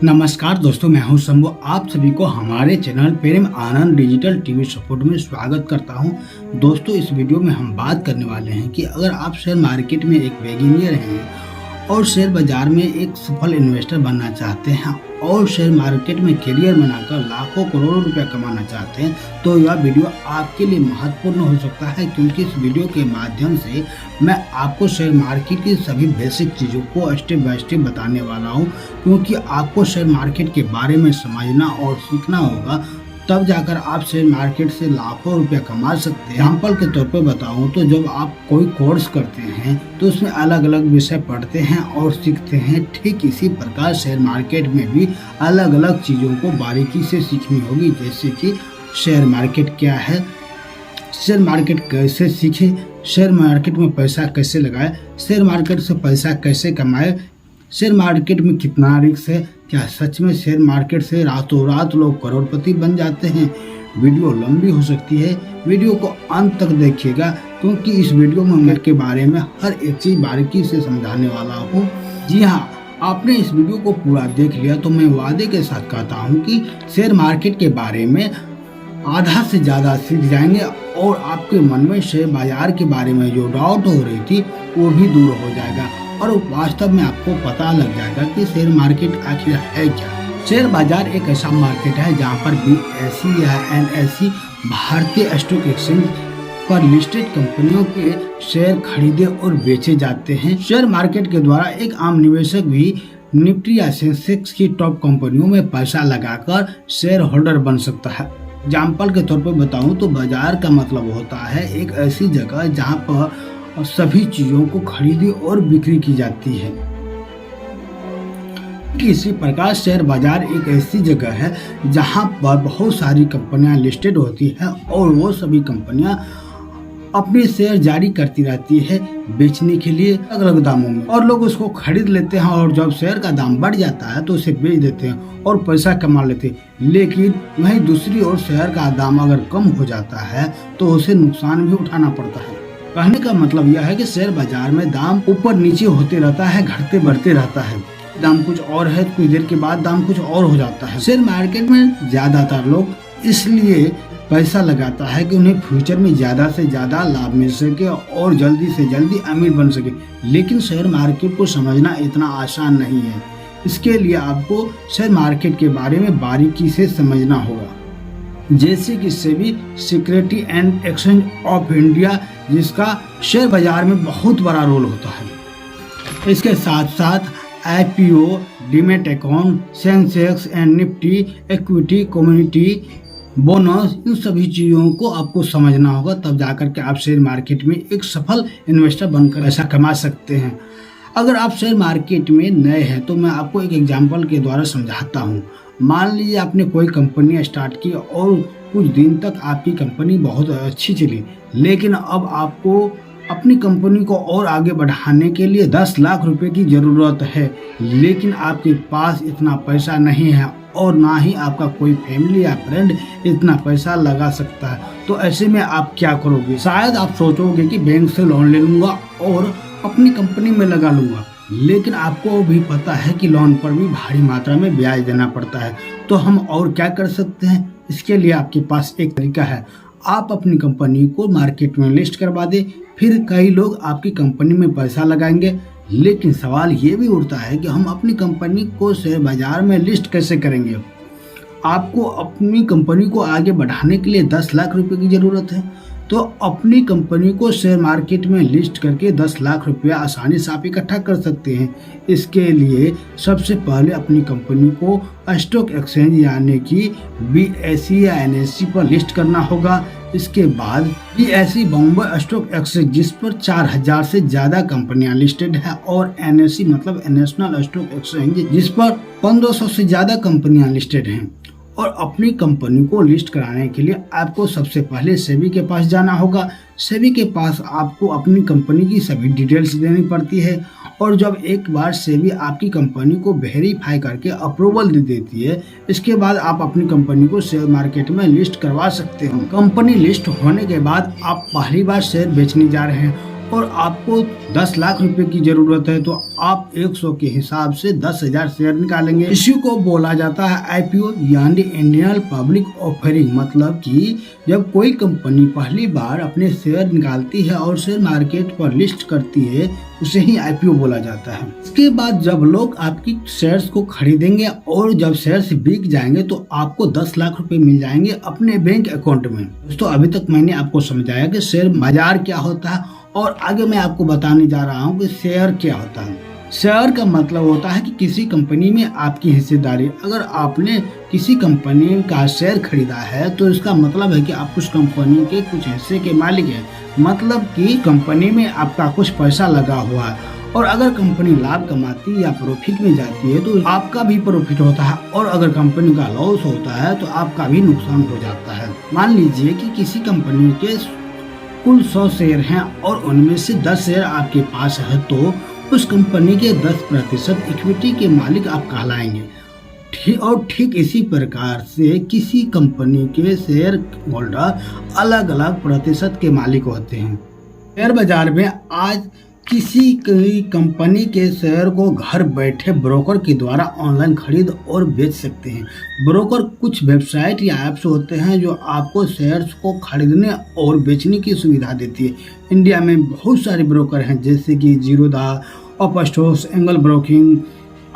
नमस्कार दोस्तों, मैं हूं शंभू। आप सभी को हमारे चैनल प्रेम आनंद डिजिटल टीवी सपोर्ट में स्वागत करता हूं। दोस्तों, इस वीडियो में हम बात करने वाले हैं कि अगर आप शेयर मार्केट में एक बिगिनियर हैं और शेयर बाजार में एक सफल इन्वेस्टर बनना चाहते हैं और शेयर मार्केट में करियर बनाकर लाखों करोड़ों रुपया कमाना चाहते हैं, तो यह वीडियो आपके लिए महत्वपूर्ण हो सकता है, क्योंकि इस वीडियो के माध्यम से मैं आपको शेयर मार्केट की सभी बेसिक चीज़ों को स्टेप बाय स्टेप बताने वाला हूं, क्योंकि आपको शेयर मार्केट के बारे में समझना और सीखना होगा, तब जाकर आप शेयर मार्केट से लाखों रुपया कमा सकते हैं। एग्जाम्पल के तौर पर बताऊं तो जब आप कोई कोर्स करते हैं तो उसमें अलग अलग विषय पढ़ते हैं और सीखते हैं। ठीक इसी प्रकार शेयर मार्केट में भी अलग अलग चीज़ों को बारीकी से सीखनी होगी, जैसे कि शेयर मार्केट क्या है, शेयर मार्केट कैसे सीखे, शेयर मार्केट में पैसा कैसे लगाए, शेयर मार्केट से पैसा कैसे कमाए, शेयर मार्केट में कितना रिस्क है, क्या सच में शेयर मार्केट से रातों रात लोग करोड़पति बन जाते हैं। वीडियो लंबी हो सकती है, वीडियो को अंत तक देखिएगा, क्योंकि इस वीडियो में मैं के बारे में हर एक चीज़ बारीकी से समझाने वाला हूँ। जी हाँ, आपने इस वीडियो को पूरा देख लिया तो मैं वादे के साथ कहता हूँ कि शेयर मार्केट के बारे में आधा से ज़्यादा सीख जाएंगे और आपके मन में शेयर बाजार के बारे में जो डाउट हो रही थी वो भी दूर हो जाएगा और वास्तव में आपको पता लग जाएगा कि शेयर मार्केट आखिर है क्या। शेयर बाजार एक ऐसा मार्केट है जहां पर BSE या NSE भारतीय स्टॉक एक्सचेंज पर लिस्टेड कंपनियों के शेयर खरीदे और बेचे जाते हैं। शेयर मार्केट के द्वारा एक आम निवेशक भी निफ्टी या सेंसेक्स की टॉप कंपनियों में पैसा लगाकर शेयर होल्डर बन सकता है। एग्जाम्पल के तौर पर बताऊं तो बाजार का मतलब होता है एक ऐसी जगह जहां पर सभी चीजों को खरीदी और बिक्री की जाती है। इसी प्रकार शेयर बाजार एक ऐसी जगह है जहां पर बहुत सारी कंपनियां लिस्टेड होती हैं और वो सभी कंपनियां अपने शेयर जारी करती रहती है बेचने के लिए अलग अलग दामों में, और लोग उसको खरीद लेते हैं और जब शेयर का दाम बढ़ जाता है तो उसे बेच देते हैं और पैसा कमा लेते हैं। लेकिन वहीं दूसरी ओर शेयर का दाम अगर कम हो जाता है तो उसे नुकसान भी उठाना पड़ता है। कहने का मतलब यह है कि शेयर बाजार में दाम ऊपर नीचे होते रहता है, घटते बढ़ते रहता है। दाम कुछ और है, कुछ देर के बाद दाम कुछ और हो जाता है। शेयर मार्केट में ज्यादातर लोग इसलिए पैसा लगाता है कि उन्हें फ्यूचर में ज्यादा से ज्यादा लाभ मिल सके और जल्दी से जल्दी अमीर बन सके। लेकिन शेयर मार्केट को समझना इतना आसान नहीं है। इसके लिए आपको शेयर मार्केट के बारे में बारीकी से समझना होगा, जैसे कि SEBI security and exchange of India, जिसका शेयर बाजार में बहुत बड़ा रोल होता है। इसके साथ साथ IPO, demat account, Sensex and Nifty, equity, community bonus, इन सभी चीज़ों को आपको समझना होगा, तब जाकर के आप शेयर मार्केट में एक सफल इन्वेस्टर बनकर पैसा कमा सकते हैं। अगर आप शेयर मार्केट में नए हैं तो मैं आपको एक एग्जांपल के द्वारा समझाता हूँ। मान लीजिए आपने कोई कंपनी स्टार्ट की और कुछ दिन तक आपकी कंपनी बहुत अच्छी चली, लेकिन अब आपको अपनी कंपनी को और आगे बढ़ाने के लिए 10 लाख रुपए की ज़रूरत है, लेकिन आपके पास इतना पैसा नहीं है और ना ही आपका कोई फैमिली या फ्रेंड इतना पैसा लगा सकता है। तो ऐसे में आप क्या करोगे? शायद आप सोचोगे कि बैंक से लोन ले लूँगा और अपनी कंपनी में लगा लूँगा, लेकिन आपको भी पता है कि लोन पर भी भारी मात्रा में ब्याज देना पड़ता है। तो हम और क्या कर सकते हैं? इसके लिए आपके पास एक तरीका है, आप अपनी कंपनी को मार्केट में लिस्ट करवा दें, फिर कई लोग आपकी कंपनी में पैसा लगाएंगे। लेकिन सवाल ये भी उठता है कि हम अपनी कंपनी को शेयर बाजार में लिस्ट कैसे करेंगे? आपको अपनी कंपनी को आगे बढ़ाने के लिए 10 लाख रुपए की ज़रूरत है, तो अपनी कंपनी को शेयर मार्केट में लिस्ट करके 10 लाख रुपया आसानी से आप इकट्ठा कर सकते हैं। इसके लिए सबसे पहले अपनी कंपनी को स्टॉक एक्सचेंज यानी कि BSE या NSE पर लिस्ट करना होगा। इसके बाद BSE बॉम्बे स्टॉक एक्सचेंज, जिस पर 4000 से ज़्यादा कंपनियां लिस्टेड है, और NSE मतलब नेशनल स्टॉक एक्सचेंज, जिस पर 1500 से ज़्यादा कंपनियां लिस्टेड हैं। और अपनी कंपनी को लिस्ट कराने के लिए आपको सबसे पहले सेबी के पास जाना होगा। सेबी के पास आपको अपनी कंपनी की सभी डिटेल्स देनी पड़ती है, और जब एक बार सेबी आपकी कंपनी को वेरीफाई करके अप्रूवल दे देती है, इसके बाद आप अपनी कंपनी को शेयर मार्केट में लिस्ट करवा सकते हो। कंपनी लिस्ट होने के बाद आप पहली बार शेयर बेचने जा रहे हैं और आपको 10 लाख रुपए की जरूरत है तो आप 100 के हिसाब से 10,000 शेयर निकालेंगे। इसी को बोला जाता है आईपीओ यानी इंडियन पब्लिक ऑफरिंग। मतलब कि जब कोई कंपनी पहली बार अपने शेयर निकालती है और शेयर मार्केट पर लिस्ट करती है उसे ही आईपीओ बोला जाता है। इसके बाद जब लोग आपकी शेयर्स को खरीदेंगे और जब शेयर्स बिक जाएंगे तो आपको 10 लाख रुपए मिल जाएंगे अपने बैंक अकाउंट में। दोस्तों अभी तक मैंने आपको समझाया कि शेयर बाजार क्या होता है और आगे मैं आपको बताने जा रहा हूँ कि शेयर क्या होता है। शेयर का मतलब होता है कि किसी कंपनी में आपकी हिस्सेदारी। अगर आपने किसी कंपनी का शेयर खरीदा है तो इसका मतलब है कि आप उस कंपनी के कुछ हिस्से के मालिक हैं। मतलब कि कंपनी में आपका कुछ पैसा लगा हुआ है और अगर कंपनी लाभ कमाती या प्रॉफिट में जाती है तो आपका भी प्रॉफिट होता है और अगर कंपनी का लॉस होता है तो आपका भी नुकसान हो जाता है। मान लीजिए कि किसी कंपनी के कुल 100 शेयर हैं और उनमें से 10 शेयर आपके पास है तो उस कंपनी के 10% इक्विटी के मालिक आप कहलाएंगे। ठीक इसी प्रकार से किसी कंपनी के शेयर होल्डर अलग अलग प्रतिशत के मालिक होते हैं। शेयर बाजार में आज किसी कंपनी के शेयर को घर बैठे ब्रोकर के द्वारा ऑनलाइन खरीद और बेच सकते हैं। ब्रोकर कुछ वेबसाइट या ऐप्स होते हैं जो आपको शेयर्स को खरीदने और बेचने की सुविधा देती है। इंडिया में बहुत सारे ब्रोकर हैं जैसे कि जीरोधा, अपस्टॉक्स, एंगल ब्रोकिंग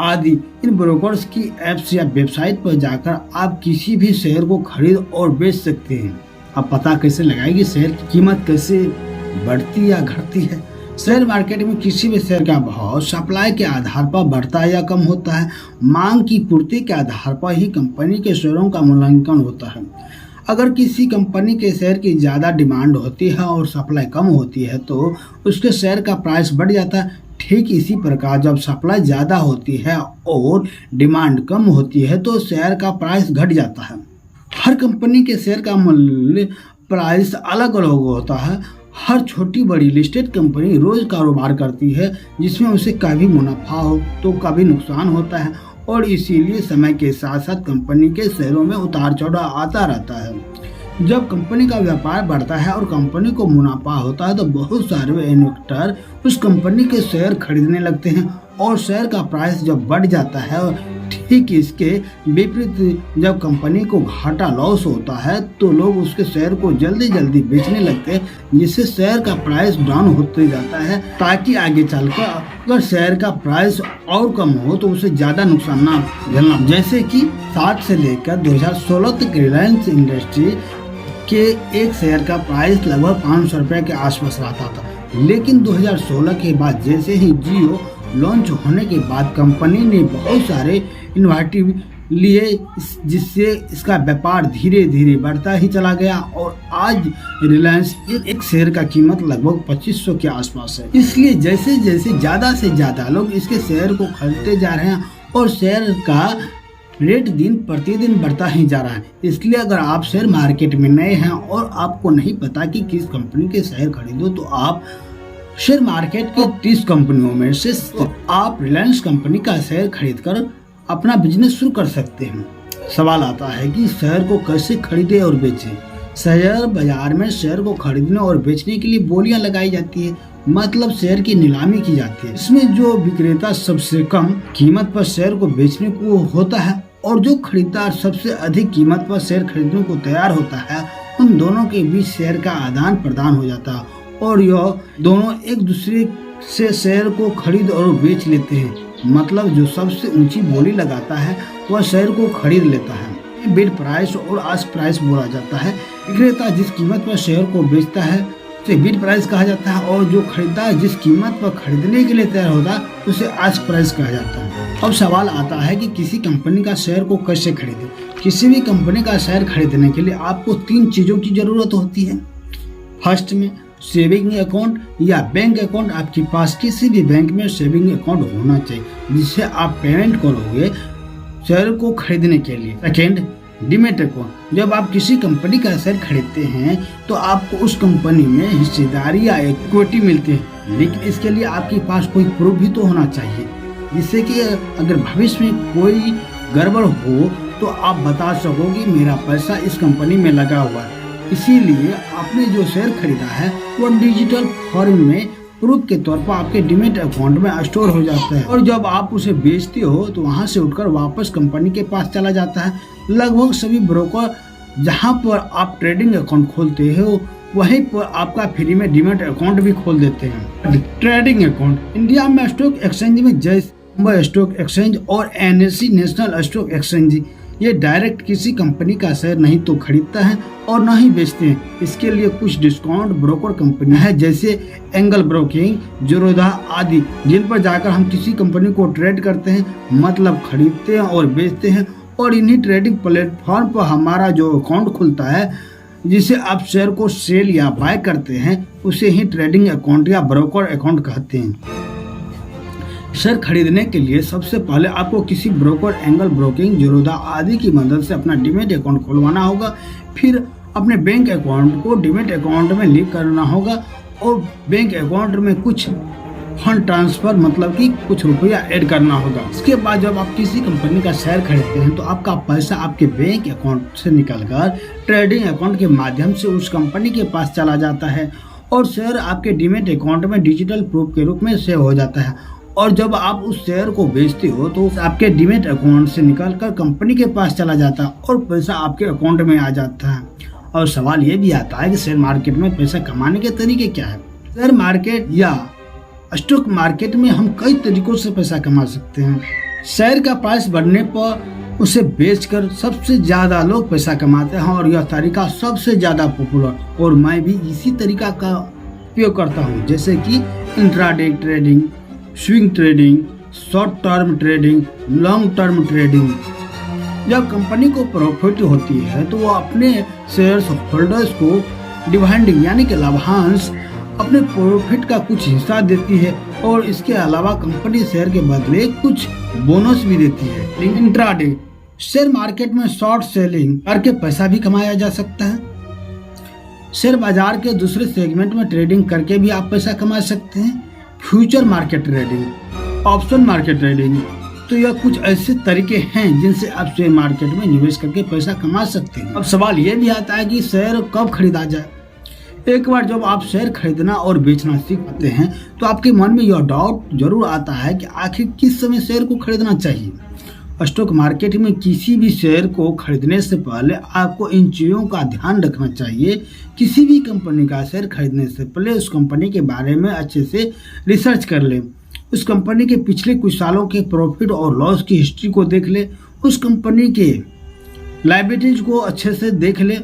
आदि। इन ब्रोकर्स की ऐप्स या वेबसाइट पर जाकर आप किसी भी शेयर को खरीद और बेच सकते हैं। अब पता कैसे लगाएगी शेयर की कीमत कैसे बढ़ती या घटती है। शेयर मार्केट में किसी भी शेयर का भाव सप्लाई के आधार पर बढ़ता या कम होता है। मांग की पूर्ति के आधार पर ही कंपनी के शेयरों का मूल्यांकन होता है। अगर किसी कंपनी के शेयर की ज़्यादा डिमांड होती है और सप्लाई कम होती है तो उसके शेयर का प्राइस बढ़ जाता है। ठीक इसी प्रकार जब सप्लाई ज़्यादा होती है और डिमांड कम होती है तो शेयर का प्राइस घट जाता है। हर कंपनी के शेयर का मूल्य प्राइस अलग अलग होता है। हर छोटी बड़ी लिस्टेड कंपनी रोज कारोबार करती है जिसमें उसे कभी मुनाफा हो तो कभी नुकसान होता है और इसीलिए समय के साथ साथ कंपनी के शेयरों में उतार चढ़ाव आता रहता है। जब कंपनी का व्यापार बढ़ता है और कंपनी को मुनाफा होता है तो बहुत सारे इन्वेस्टर उस कंपनी के शेयर खरीदने लगते हैं और शेयर का प्राइस जब बढ़ जाता है। ठीक इसके विपरीत जब कंपनी को घाटा लॉस होता है तो लोग उसके शेयर को जल्दी जल्दी बेचने लगते हैं जिससे शेयर का प्राइस डाउन होते जाता है ताकि आगे चलकर अगर शेयर का प्राइस और कम हो तो उसे ज्यादा नुकसान ना झेलना। जैसे कि 60 से लेकर 2016 तक रिलायंस इंडस्ट्री के एक शेयर का प्राइस लगभग 500 रुपये के आसपास रहता था, लेकिन 2016 के बाद जैसे ही जियो लॉन्च होने के बाद कंपनी ने बहुत सारे इनोवेटिव लिए जिससे इसका व्यापार धीरे धीरे बढ़ता ही चला गया और आज रिलायंस एक शेयर का कीमत लगभग 2500 के आसपास है। इसलिए जैसे जैसे ज़्यादा से ज़्यादा लोग इसके शेयर को खरीदते जा रहे हैं और शेयर का रेट दिन प्रतिदिन बढ़ता ही जा रहा है। इसलिए अगर आप शेयर मार्केट में नए हैं और आपको नहीं पता कि किस कंपनी के शेयर खरीदो तो आप शेयर मार्केट के 30 कंपनियों में से आप रिलायंस कंपनी का शेयर खरीदकर अपना बिजनेस शुरू कर सकते हैं। सवाल आता है कि शेयर को कैसे खरीदे और बेचें। शेयर बाजार में शेयर को खरीदने और बेचने के लिए बोलियां लगाई जाती है, मतलब शेयर की नीलामी की जाती है। इसमें जो विक्रेता सबसे कम कीमत पर शेयर को बेचने को होता है और जो खरीदार सबसे अधिक कीमत पर शेयर खरीदने को तैयार होता है, उन दोनों के बीच शेयर का आदान प्रदान हो जाता है और यह दोनों एक दूसरे से शेयर को खरीद और बेच लेते हैं। मतलब जो सबसे ऊंची बोली लगाता है वह शेयर को खरीद लेता है। बिड प्राइस और आस्क प्राइस बोला जाता है। विक्रेता जिस कीमत पर शेयर को बेचता है उसे बिड प्राइस कहा जाता है और जो खरीदार जिस कीमत पर खरीदने के लिए तैयार होता है उसे आस्क प्राइस कहा जाता है। अब सवाल आता है कि किसी कंपनी का शेयर को कैसे खरीदें। किसी भी कंपनी का शेयर खरीदने के लिए आपको 3 चीजों की जरूरत होती है। फर्स्ट में सेविंग अकाउंट या बैंक अकाउंट। आपके पास किसी भी बैंक में सेविंग अकाउंट होना चाहिए जिससे आप पेमेंट करोगे शेयर को खरीदने के लिए। Second, demat account. जब आप किसी कंपनी का शेयर खरीदते हैं तो आपको उस कंपनी में हिस्सेदारी या इक्विटी मिलती है, लेकिन इसके लिए आपके पास कोई प्रूफ भी तो होना चाहिए जिससे कि अगर भविष्य में कोई गड़बड़ हो तो आप बता सको कि मेरा पैसा इस कंपनी में लगा हुआ है। इसीलिए आपने जो शेयर खरीदा है वो डिजिटल फॉर्म में प्रूफ के तौर पर आपके डीमैट अकाउंट में स्टोर हो जाता है और जब आप उसे बेचते हो तो वहां से उठकर वापस कंपनी के पास चला जाता है। लगभग सभी ब्रोकर जहां पर आप ट्रेडिंग अकाउंट खोलते हो वहीं पर आपका फ्री में डीमैट अकाउंट भी खोल देते हैं। ट्रेडिंग अकाउंट इंडिया में स्टॉक एक्सचेंज में जैसे बॉम्बे स्टॉक एक्सचेंज और एनएसई नेशनल स्टॉक एक्सचेंज ये डायरेक्ट किसी कंपनी का शेयर नहीं तो खरीदता है और न ही बेचते हैं। इसके लिए कुछ डिस्काउंट ब्रोकर कंपनियां हैं जैसे एंगल ब्रोकिंग, जीरोधा आदि, जिन पर जाकर हम किसी कंपनी को ट्रेड करते हैं, मतलब खरीदते हैं और बेचते हैं। और इन्हीं ट्रेडिंग प्लेटफॉर्म पर हमारा जो अकाउंट खुलता है जिसे आप शेयर को सेल या बाय करते हैं उसे ही ट्रेडिंग अकाउंट या ब्रोकर अकाउंट कहते हैं। शेयर खरीदने के लिए सबसे पहले आपको किसी ब्रोकर, एंगल ब्रोकिंग, जीरोधा आदि की मदद से अपना डीमैट अकाउंट खुलवाना होगा। फिर अपने बैंक अकाउंट को डीमैट अकाउंट में लिंक करना होगा और बैंक अकाउंट में कुछ फंड ट्रांसफर मतलब कि कुछ रुपया ऐड करना होगा। इसके बाद जब आप किसी कंपनी का शेयर खरीदते हैं तो आपका पैसा आपके बैंक अकाउंट से निकलकर ट्रेडिंग अकाउंट के माध्यम से उस कंपनी के पास चला जाता है और शेयर आपके डीमैट अकाउंट में डिजिटल प्रूफ के रूप में सेव हो जाता है। और जब आप उस शेयर को बेचते हो तो आपके डीमैट अकाउंट से निकलकर कंपनी के पास चला जाता है और पैसा आपके अकाउंट में आ जाता है। और सवाल ये भी आता है कि शेयर मार्केट में पैसा कमाने के तरीके क्या है। शेयर मार्केट या स्टॉक मार्केट में हम कई तरीकों से पैसा कमा सकते हैं। शेयर का प्राइस बढ़ने पर उसे बेचकर सबसे ज्यादा लोग पैसा कमाते हैं और यह तरीका सबसे ज्यादा पॉपुलर और मैं भी इसी तरीका का उपयोग करता हूँ, जैसे कि intraday trading, swing trading, short term trading, long term trading. जब कंपनी को प्रॉफिट होती है तो वो अपने शेयर होल्डर्स को डिविडेंड यानी कि लाभांश अपने प्रॉफिट का कुछ हिस्सा देती है और इसके अलावा कंपनी शेयर के बदले कुछ बोनस भी देती है। इंट्राडे शेयर मार्केट में शॉर्ट सेलिंग करके पैसा भी कमाया जा सकता है। शेयर बाजार के दूसरे सेगमेंट में ट्रेडिंग करके भी आप पैसा कमा सकते हैं। Future market trading, option market trading, तो यह कुछ ऐसे तरीके हैं जिनसे आप शेयर मार्केट में निवेश करके पैसा कमा सकते हैं। अब सवाल ये भी आता है कि शेयर कब खरीदा जाए। एक बार जब आप शेयर खरीदना और बेचना सीख पाते हैं तो आपके मन में यह डाउट जरूर आता है कि आखिर किस समय शेयर को खरीदना चाहिए। स्टॉक मार्केट में किसी भी शेयर को खरीदने से पहले आपको इन चीज़ों का ध्यान रखना चाहिए। किसी भी कंपनी का शेयर खरीदने से पहले उस कंपनी के बारे में अच्छे से रिसर्च कर लें। उस कंपनी के पिछले कुछ सालों के प्रॉफिट और लॉस की हिस्ट्री को देख ले। उस कंपनी के लायबिलिटीज को अच्छे से देख ले।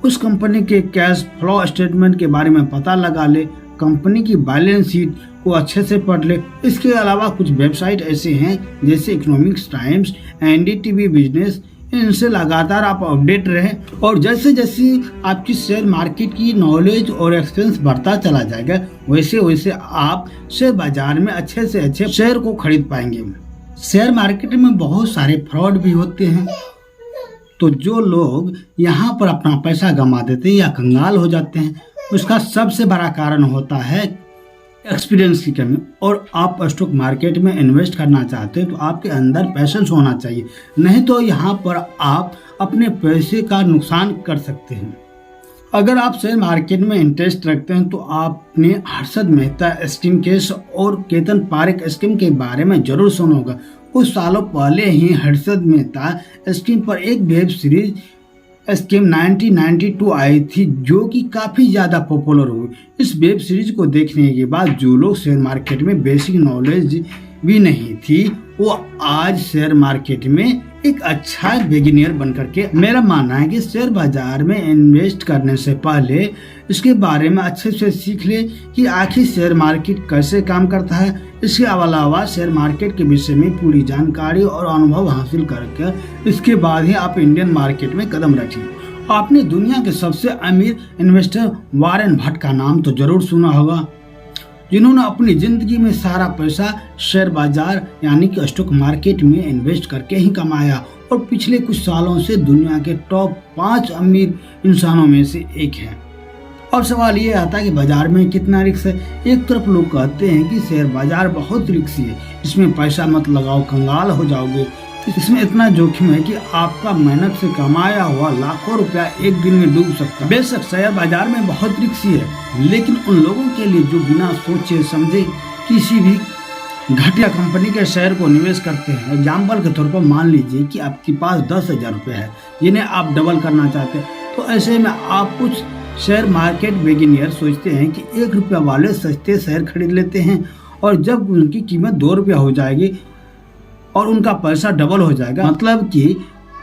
उस कंपनी के कैश फ्लो स्टेटमेंट के बारे में पता लगा ले। कंपनी की बैलेंस शीट को अच्छे से पढ़ ले। इसके अलावा कुछ वेबसाइट ऐसे हैं जैसे इकोनॉमिक्स टाइम्स, एनडीटीवी बिजनेस, इनसे लगातार आप अपडेट रहें और जैसे जैसे आपकी शेयर मार्केट की नॉलेज और एक्सपीरियंस बढ़ता चला जाएगा वैसे वैसे आप शेयर बाजार में अच्छे से अच्छे शेयर को खरीद पाएंगे। शेयर मार्केट में बहुत सारे फ्रॉड भी होते हैं, तो जो लोग यहाँ पर अपना पैसा गंवा देते हैं या कंगाल हो जाते हैं उसका सबसे बड़ा कारण होता है एक्सपीरियंस की कमी। और आप स्टॉक मार्केट में इन्वेस्ट करना चाहते हैं तो आपके अंदर पैशंस होना चाहिए, नहीं तो यहाँ पर आप अपने पैसे का नुकसान कर सकते हैं। अगर आप शेयर मार्केट में इंटरेस्ट रखते हैं तो आपने हर्षद मेहता स्कीम केस और केतन पारेख स्कीम के बारे में जरूर सुना होगा। कुछ सालों पहले ही हर्षद मेहता स्कीम पर एक वेब सीरीज स्कीम 1992 आई थी जो कि काफी ज्यादा पॉपुलर हुई। इस वेब सीरीज को देखने के बाद जो लोग शेयर मार्केट में बेसिक नॉलेज भी नहीं थी वो आज शेयर मार्केट में एक अच्छा बिगिनियर बनकर के। मेरा मानना है कि शेयर बाजार में इन्वेस्ट करने से पहले इसके बारे में अच्छे से सीख ले कि आखिर शेयर मार्केट कैसे काम करता है। इसके अलावा शेयर मार्केट के विषय में पूरी जानकारी और अनुभव हासिल करके इसके बाद ही आप इंडियन मार्केट में कदम रखें। आपने दुनिया के सबसे अमीर इन्वेस्टर वॉरेन बफेट का नाम तो जरूर सुना होगा, जिन्होंने अपनी जिंदगी में सारा पैसा शेयर बाजार यानी कि स्टॉक मार्केट में इन्वेस्ट करके ही कमाया और पिछले कुछ सालों से दुनिया के टॉप 5 अमीर इंसानों में से एक है। अब सवाल ये आता है कि बाजार में कितना रिस्क है। एक तरफ लोग कहते हैं कि शेयर बाजार बहुत रिस्की है, इसमें पैसा मत लगाओ, कंगाल हो जाओगे। इसमें इतना जोखिम है कि आपका मेहनत से कमाया हुआ लाखों रुपया एक दिन में डूब सकता है। बेशक शेयर बाजार में बहुत रिस्की है, लेकिन उन लोगों के लिए जो बिना सोचे समझे किसी भी घटिया कंपनी के शेयर को निवेश करते हैं। एग्जाम्पल के तौर पर मान लीजिए कि आपके पास 10,000 रुपये है जिन्हें आप डबल करना चाहते हैं, तो ऐसे में आप कुछ शेयर मार्केट बिगिनियर सोचते हैं कि 1 रुपया वाले सस्ते शेयर खरीद लेते हैं और जब उनकी कीमत 2 रुपया हो जाएगी और उनका पैसा डबल हो जाएगा, मतलब कि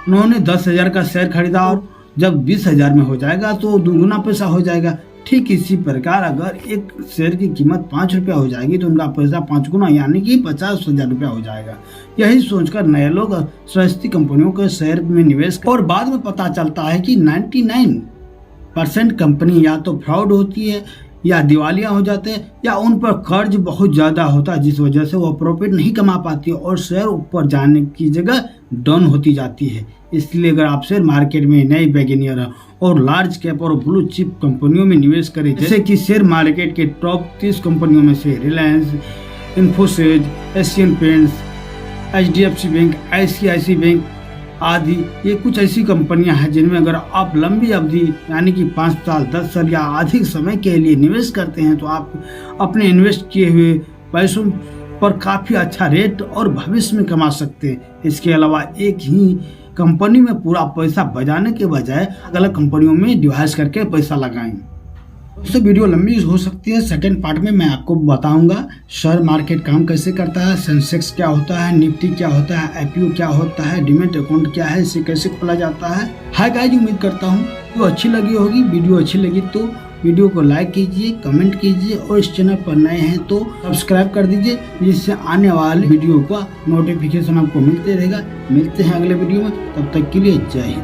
उन्होंने 10,000 का शेयर खरीदा और जब 20,000 में हो जाएगा तो दुगुना पैसा हो जाएगा। ठीक इसी प्रकार अगर एक शेयर की कीमत 5 रुपया हो जाएगी तो उनका पैसा 5 गुना यानी कि 50,000 रुपया हो जाएगा। यही सोचकर नए लोग सस्ती कंपनियों के शेयर में निवेश और बाद में पता चलता है कि 99% कंपनी या तो फ्रॉड होती है या दिवालिया हो जाते हैं या उन पर कर्ज बहुत ज़्यादा होता है, जिस वजह से वो प्रॉफिट नहीं कमा पाती और शेयर ऊपर जाने की जगह डाउन होती जाती है। इसलिए अगर आप शेयर मार्केट में नए बिगिनियर हैं और लार्ज कैप और ब्लू चिप कंपनियों में निवेश करें, जैसे कि शेयर मार्केट के टॉप 30 कंपनियों में से Reliance, Infosys, Asian paints, HDFC bank, ICICI bank आदि, ये कुछ ऐसी कंपनियां हैं जिनमें अगर आप लंबी अवधि यानी कि 5 साल, 10 साल या अधिक समय के लिए निवेश करते हैं तो आप अपने इन्वेस्ट किए हुए पैसों पर काफ़ी अच्छा रेट और भविष्य में कमा सकते हैं। इसके अलावा एक ही कंपनी में पूरा पैसा बचाने के बजाय अलग कंपनियों में डिवाइड करके पैसा लगाएं। उससे वीडियो लंबी हो सकती है। सेकंड पार्ट में मैं आपको बताऊंगा शेयर मार्केट काम कैसे करता है, सेंसेक्स क्या होता है, निफ्टी क्या होता है, IPO क्या होता है, डीमैट अकाउंट क्या है, इसे कैसे खोला जाता है। हाय गाइस, उम्मीद करता हूँ वीडियो अच्छी लगी होगी। वीडियो अच्छी लगी तो वीडियो को लाइक कीजिए, कमेंट कीजिए और इस चैनल पर नए हैं तो सब्सक्राइब कर दीजिए, जिससे आने वाले वीडियो का नोटिफिकेशन आपको मिलते रहेगा। मिलते हैं अगले वीडियो में, तब तक के लिए जय हिंद।